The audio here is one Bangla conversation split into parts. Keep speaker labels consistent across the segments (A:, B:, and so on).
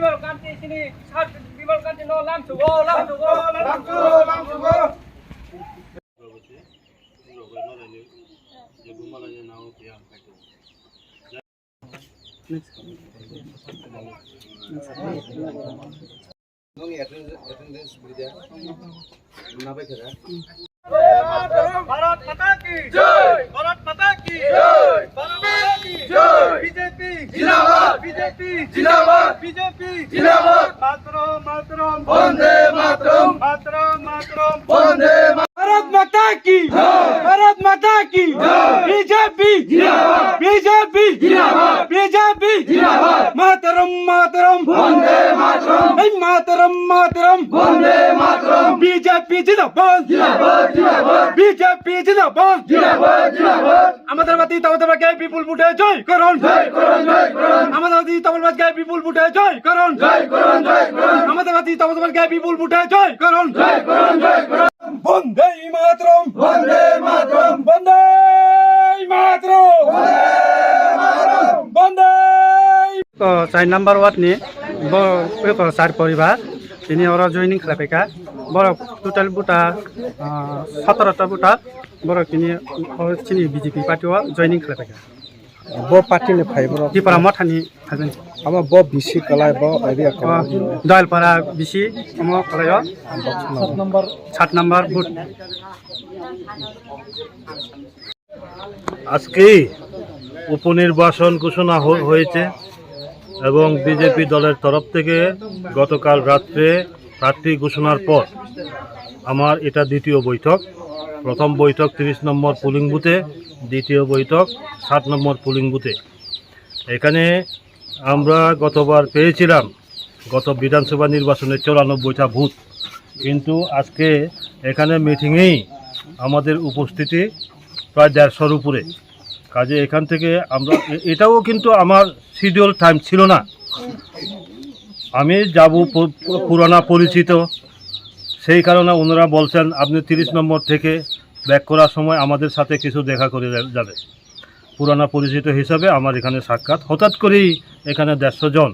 A: বিমল কান্তি সিনি সাত বিমল কান্তি নো লাম সুগো লাম সুগো লাম সুগো লাম সুগো যে গুমালা যে নাও পিয়া কাটো নং অ্যাটেন্ডেন্স বিদা না বাইখা भारत माता की जय भारत माता की जय भारत माता की जय बीजेपी जिंदाबाद बीजेपी जिंदाबाद बीजेपी जिंदाबाद मातरम मातरम वंदे मातरम मातरम मातरम वंदे भारत माता की जय भारत माता की जय बीजेपी जिंदाबाद बीजेपी जिंदाबाद बीजेपी जिंदाबाद मातरम मातरम वंदे मातरम मातरम मातरम वंदे मातरम बीजेपी जिंदाबाद जिंदाबाद बीजेपी जिंदाबाद जिंदाबाद जिंदाबाद আমাদের বাতি তাওয়াদের গায়ে বিপুল ভোটে জয় করুন জয় করুন জয় করুন আমাদের বাতি তাওয়াদের গায়ে বিপুল ভোটে জয় করুন জয় করুন জয় করুন আমাদের বাতি তাওয়াদের গায়ে বিপুল ভোটে জয় করুন জয় করুন জয় করুন বন্দে মাতরম বন্দে মাতরম বন্দে মাতরম বন্দে 4 নাম্বার ওয়ার্ড নি চার পরিবার তিনি ওরা জয়েনিং খালাইকা বড় টোটাল বুটা 17টা বুটা বড় চিনি বিজেপি পার্টিও জয়েনিং খালাইকা ब पार्टी ने फाइव दीपरा मठानी हाजन अब ब बिसी कलाय ब एरिया कला दलपारा बिसी हम कलाय 7 नंबर बुट
B: আজকে উপনির্বাচন ঘোষণা হয়েছে এবং বিজেপি দলের তরফ থেকে গতকাল রাত্রে প্রার্থী ঘোষণার পর আমার এটা দ্বিতীয় বৈঠক। প্রথম বৈঠক 30 নম্বর পোলিং বুথে, দ্বিতীয় বৈঠক 7 নম্বর পোলিং বুথে। এখানে আমরা গতবার পেয়েছিলাম গত বিধানসভা নির্বাচনে 94টা বুথ, কিন্তু আজকে এখানে মিটিংয়েই আমাদের উপস্থিতি প্রায় 150-র উপরে। কাজে এখান থেকে আমরা এটাও কিন্তু আমার শিডিউল টাইম ছিল না, আমি যাব পুরানা পরিচিত, সেই কারণে ওনারা বলছেন আপনি 30 নম্বর থেকে ব্যাক করার সময় আমাদের সাথে কিছু দেখা করে যাবে। পুরানা পরিচিত হিসাবে আমার এখানে সাক্ষাৎ, হঠাৎ করেই এখানে 150 জন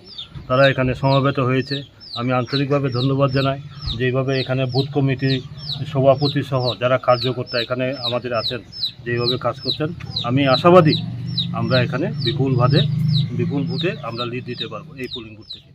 B: তারা এখানে সমবেত হয়েছে। আমি আন্তরিকভাবে ধন্যবাদ জানাই যেইভাবে এখানে বুথ কমিটি সভাপতি সহ যারা কার্যকর্তা এখানে আমাদের আছেন যেইভাবে কাজ করছেন। আমি আশাবাদী আমরা এখানে বিপুল ভোটে আমরা লিড দিতে পারবো এই পোলিং বুথ থেকে।